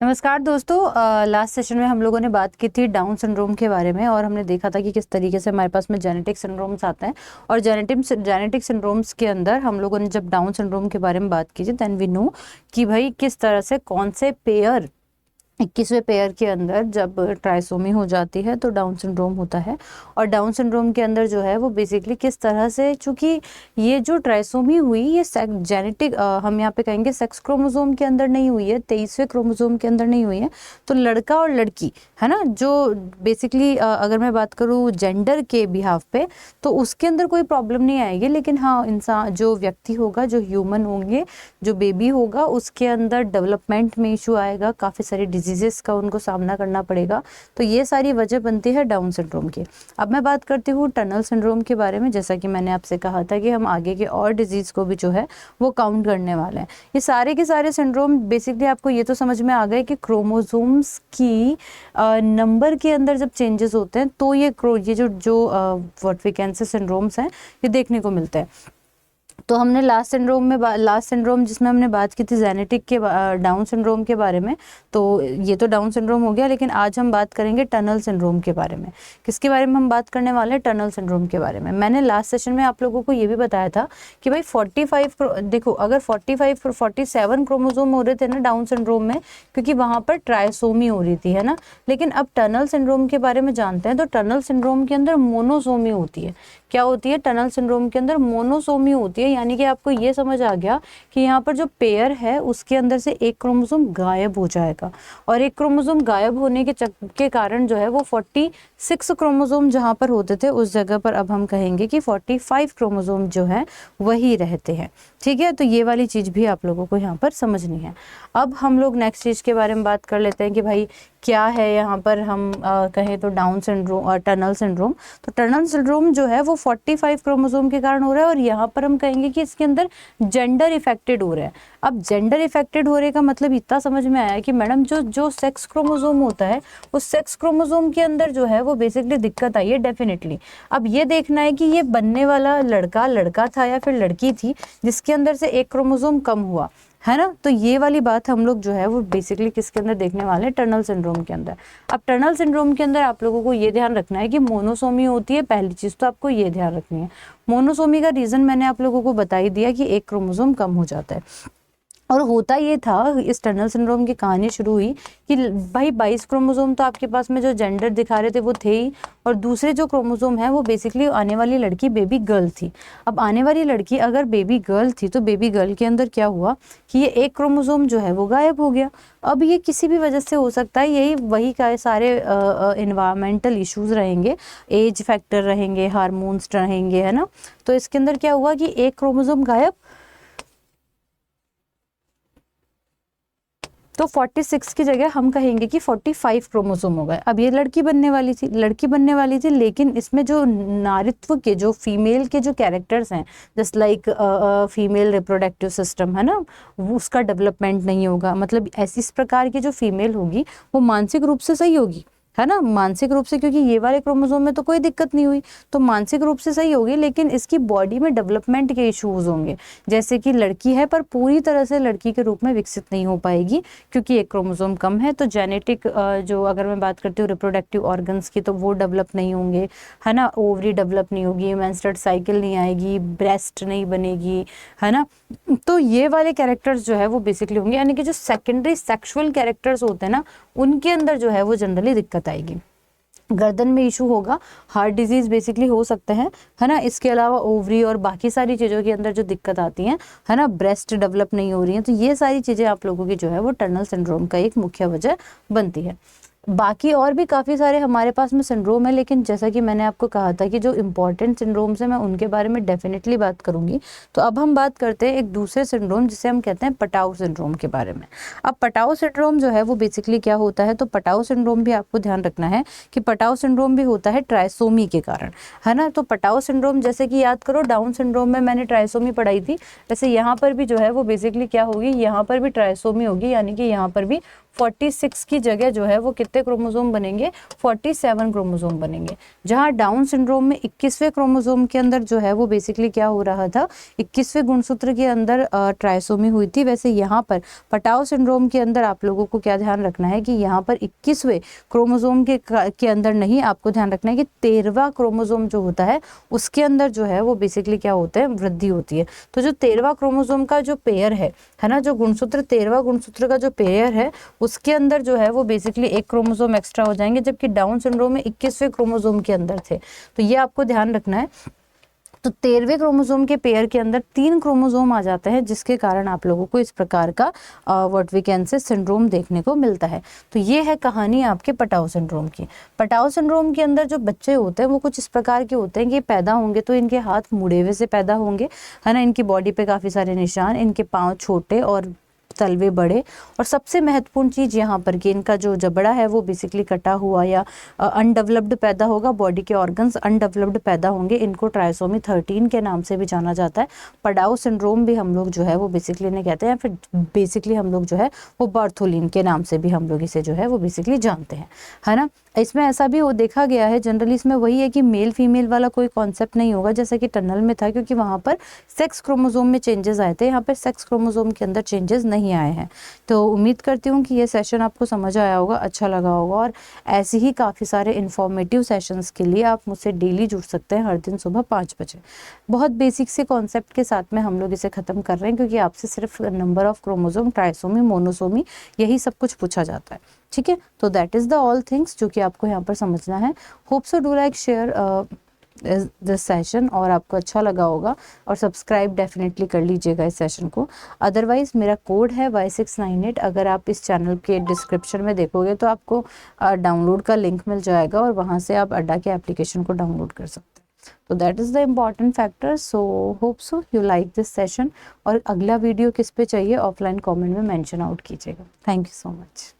नमस्कार दोस्तों। Last session में हम लोगों ने बात की थी डाउन सिंड्रोम के बारे में और हमने देखा था कि किस तरीके से हमारे पास में जेनेटिक सिंड्रोम्स आते हैं और जेनेटिक सिंड्रोम्स के अंदर हम लोगों ने जब डाउन सिंड्रोम के बारे में बात की थी देन वी नो कि भाई किस तरह से कौन से पेयर 21वें पेयर के अंदर जब ट्राइसोमी हो जाती है तो डाउन सिंड्रोम होता है। और डाउन सिंड्रोम के अंदर जो है वो बेसिकली किस तरह से, चूंकि ये जो ट्राइसोमी हुई ये जेनेटिक हम यहाँ पे कहेंगे सेक्स क्रोमोसोम के अंदर नहीं हुई है, 23वें क्रोमोसोम के अंदर नहीं हुई है। तो लड़का और लड़की है ना, जो बेसिकली अगर मैं बात करूँ जेंडर के बिहाफ पे तो उसके अंदर कोई प्रॉब्लम नहीं आएगी, लेकिन हाँ इंसान जो व्यक्ति होगा, जो ह्यूमन होंगे, जो बेबी होगा, उसके अंदर डेवलपमेंट में इशू आएगा, काफ़ी सारी डिजीजेस का उनको सामना करना पड़ेगा। तो ये सारी वजह बनती है डाउन सिंड्रोम की। अब मैं बात करती हूँ टनल सिंड्रोम के बारे में। जैसा कि मैंने आपसे कहा था कि हम आगे के और डिजीज को भी जो है वो काउंट करने वाले हैं। ये सारे के सारे सिंड्रोम बेसिकली आपको ये तो समझ में आ गए कि क्रोमोसोम्स की नंबर के अंदर जब चेंजेस होते हैं तो ये जो what we can say syndromes हैं ये देखने को मिलते हैं। तो हमने लास्ट सिंड्रोम जिसमें हमने बात की थी जेनेटिक के डाउन सिंड्रोम के बारे में, तो ये तो डाउन सिंड्रोम हो गया। लेकिन आज हम बात करेंगे टनल सिंड्रोम के बारे में। किसके बारे में हम बात करने वाले हैं? टनल सिंड्रोम के बारे में। मैंने लास्ट सेशन में आप लोगों को ये भी बताया था कि भाई 45 देखो, अगर 47 क्रोमोसोम हो रहे थे ना डाउन सिंड्रोम में, क्योंकि वहाँ पर ट्राइसोमी हो रही थी, है ना। लेकिन अब टनल सिंड्रोम के बारे में जानते हैं तो टनल सिंड्रोम के अंदर मोनोसोमी होती है। क्या होती है? टनल सिंड्रोम के अंदर मोनोसोमी होती है, यानी कि आपको ये समझ आ गया कि यहाँ पर जो पेयर है उसके अंदर से एक क्रोमोसोम गायब हो जाएगा। और एक क्रोमोसोम गायब होने के कारण जो है वो 46 क्रोमोसोम जहाँ पर होते थे उस जगह पर अब हम कहेंगे कि 45 क्रोमोसोम जो है वही रहते हैं। ठीक है, तो ये वाली चीज़ भी आप लोगों को यहाँ पर समझनी है। अब हम लोग नेक्स्ट चीज़ के बारे में बात कर लेते हैं कि भाई क्या है यहाँ पर हम कहें तो डाउन सिंड्रोम और टनल सिंड्रोम। तो टनल सिंड्रोम जो है वो 45 क्रोमोसोम के कारण हो रहा है और यहाँ पर हम कहेंगे कि इसके अंदर जेंडर इफेक्टेड हो रहा है। अब जेंडर इफेक्टेड हो रहे का मतलब इतना समझ में आया कि मैडम जो सेक्स क्रोमोसोम होता है उस सेक्स क्रोमोसोम के अंदर जो है वो बेसिकली दिक्कत आई है डेफिनेटली। अब ये देखना है कि ये बनने वाला लड़का था या फिर लड़की थी जिसके अंदर से एक क्रोमोसोम कम हुआ, है ना। तो ये वाली बात हम लोग जो है वो बेसिकली किसके अंदर देखने वाले हैं? टनल सिंड्रोम के अंदर। अब टनल सिंड्रोम के अंदर आप लोगों को ये ध्यान रखना है कि मोनोसोमी होती है। पहली चीज़ तो आपको ये ध्यान रखनी है, मोनोसोमी का रीज़न मैंने आप लोगों को बता ही दिया कि एक क्रोमोसोम कम हो जाता है। और होता ये था, इस टनल सिंड्रोम की कहानी शुरू हुई कि भाई 22 क्रोमोसोम तो आपके पास में जो जेंडर दिखा रहे थे वो थे ही, और दूसरे जो क्रोमोसोम है वो बेसिकली आने वाली लड़की बेबी गर्ल थी। अब आने वाली लड़की अगर बेबी गर्ल थी तो बेबी गर्ल के अंदर क्या हुआ कि ये एक क्रोमोसोम जो है वो गायब हो गया। अब ये किसी भी वजह से हो सकता है, यही वही का सारे इन्वायरमेंटल इश्यूज रहेंगे, एज फैक्टर रहेंगे, हार्मोन्स रहेंगे, है ना। तो इसके अंदर क्या हुआ कि एक क्रोमोसोम गायब, तो 46 की जगह हम कहेंगे कि 45 क्रोमोसोम हो गए। अब ये लड़की बनने वाली थी, लेकिन इसमें जो नारित्व के, जो फीमेल के जो कैरेक्टर्स हैं, just like female reproductive system, है ना, वो उसका डेवलपमेंट नहीं होगा। मतलब ऐसी इस प्रकार की जो फीमेल होगी वो मानसिक रूप से सही होगी, है ना, मानसिक रूप से, क्योंकि ये वाले क्रोमोसोम में तो कोई दिक्कत नहीं हुई तो मानसिक रूप से सही होगी, लेकिन इसकी बॉडी में डेवलपमेंट के इश्यूज होंगे। जैसे कि लड़की है पर पूरी तरह से लड़की के रूप में विकसित नहीं हो पाएगी क्योंकि एक क्रोमोसोम कम है। तो जेनेटिक जो अगर मैं बात करती हूँ रिप्रोडक्टिव ऑर्गन्स की, तो वो डेवलप नहीं होंगे, है ना, ओवरी डेवलप नहीं होगी, मेंस्ट्रुअल साइकिल नहीं आएगी, ब्रेस्ट नहीं बनेगी, है ना। तो ये वाले कैरेक्टर्स जो है वो बेसिकली होंगे, यानी कि जो सेकेंडरी सेक्सुअल कैरेक्टर्स होते हैं ना उनके अंदर जो है वो जनरली दिक्कत आएगी। गर्दन में इशू होगा, हार्ट डिजीज बेसिकली हो सकते हैं, है ना। इसके अलावा ओवरी और बाकी सारी चीज़ों के अंदर जो दिक्कत आती हैं, है ना, ब्रेस्ट डेवलप नहीं हो रही हैं, तो ये सारी चीज़ें आप लोगों की जो है वो टनल सिंड्रोम का एक मुख्य वजह बनती है। बाकी और भी काफ़ी सारे हमारे पास में सिंड्रोम है, लेकिन जैसा कि मैंने आपको कहा था कि जो इम्पॉर्टेंट सिंड्रोम्स हैं मैं उनके बारे में डेफिनेटली बात करूंगी। तो अब हम बात करते हैं एक दूसरे सिंड्रोम जिसे हम कहते हैं पटाउ सिंड्रोम के बारे में। अब पटाउ सिंड्रोम जो है वो बेसिकली क्या होता है? तो पटाउ सिंड्रोम भी आपको ध्यान रखना है कि पटाउ सिंड्रोम भी होता है ट्राइसोमी के कारण, है ना। तो पटाउ सिंड्रोम, जैसे कि याद करो डाउन सिंड्रोम में मैंने ट्राइसोमी पढ़ाई थी, वैसे यहाँ पर भी जो है वो बेसिकली क्या होगी, यहाँ पर भी ट्राइसोमी होगी, यानी कि यहाँ पर भी 46 की जगह जो है वो कितनी कितने क्रोमोसोम बनेंगे, 47 क्रोमोसोम बनेंगे। जहाँ डाउन सिंड्रोम में 21वें क्रोमोसोम के अंदर जो है वो बेसिकली क्या हो रहा था, 21वें गुणसूत्र के अंदर ट्राइसोमी हुई थी, वैसे यहाँ पर पटाव सिंड्रोम के अंदर आप लोगों को क्या ध्यान रखना है कि यहाँ पर 21वें क्रोमोसोम के अंदर नहीं, आपको ध्यान रखना है कि 13वां क्रोमोसोम जो होता है उसके अंदर जो है वो बेसिकली क्या होता है, वृद्धि होती है। तो जो 13वां क्रोमोसोम का जो पेयर है ना, जो गुणसूत्र 13वां गुणसूत्र का जो पेयर है उसके अंदर जो है वो बेसिकली एक क्रोमोसोम एक्स्ट्रा हो जाएंगे, जबकि डाउन सिंड्रोम में 21वें क्रोमोसोम के अंदर थे। तो ये आपको ध्यान रखना है। तो 13वें क्रोमोसोम के पेयर के अंदर 3 क्रोमोसोम आ जाते हैं, जिसके कारण आप लोगों को इस प्रकार का what we can say syndrome देखने को मिलता है। तो ये है कहानी आपके पटाव सिंड्रोम की। पटाव सिंड्रोम के अंदर जो बच्चे होते हैं वो कुछ इस प्रकार के होते हैं कि पैदा होंगे तो इनके हाथ मुड़े हुए से पैदा होंगे, है ना, इनकी बॉडी पे काफ़ी सारे निशान, इनके पाँव छोटे और तलवे बड़े, और सबसे महत्वपूर्ण चीज़ यहाँ पर कि इनका जो जबड़ा है वो बेसिकली कटा हुआ या अनडेवलप्ड पैदा होगा, बॉडी के ऑर्गन्स अनडेवलप्ड पैदा होंगे। इनको ट्राइसोमी 13 के नाम से भी जाना जाता है। पडाउ सिंड्रोम भी हम लोग जो है वो बेसिकली इन्हें कहते हैं, फिर बेसिकली हम लोग जो है वो बार्थोलिन के नाम से भी हम लोग इसे जो है वो बेसिकली जानते हैं, है ना। इसमें ऐसा भी वो देखा गया है, जनरली इसमें वही है कि मेल फीमेल वाला कोई कॉन्सेप्ट नहीं होगा जैसा कि टनल में था, क्योंकि वहाँ पर सेक्स क्रोमोसोम में चेंजेस आए थे, यहाँ पर सेक्स क्रोमोसोम के अंदर चेंजेस नहीं आए हैं। तो उम्मीद करती हूँ कि ये सेशन आपको समझ आया होगा, अच्छा लगा होगा, और ऐसे ही काफ़ी सारे इन्फॉर्मेटिव सेशंस के लिए आप मुझसे डेली जुड़ सकते हैं, हर दिन सुबह 5 बजे। बहुत बेसिक से कॉन्सेप्ट के साथ में हम लोग इसे ख़त्म कर रहे हैं, क्योंकि आपसे सिर्फ number of chromosome, trisomy, monosomy, यही सब कुछ पूछा जाता है, ठीक है। तो that is the all things जो कि आपको यहाँ पर समझना है। Hope so do like share this session, और आपको अच्छा लगा होगा, और सब्सक्राइब डेफिनेटली कर लीजिएगा इस सेशन को। अदरवाइज़ मेरा कोड है Y698, अगर आप इस चैनल के डिस्क्रिप्शन में देखोगे तो आपको डाउनलोड का लिंक मिल जाएगा, और वहाँ से आप अड्डा के एप्लीकेशन को डाउनलोड कर सकते हैं। तो that is the important factor. So hope so you like this session, और अगला वीडियो किस पे चाहिए ऑफलाइन कमेंट में मेंशन आउट कीजिएगा। Thank you so much.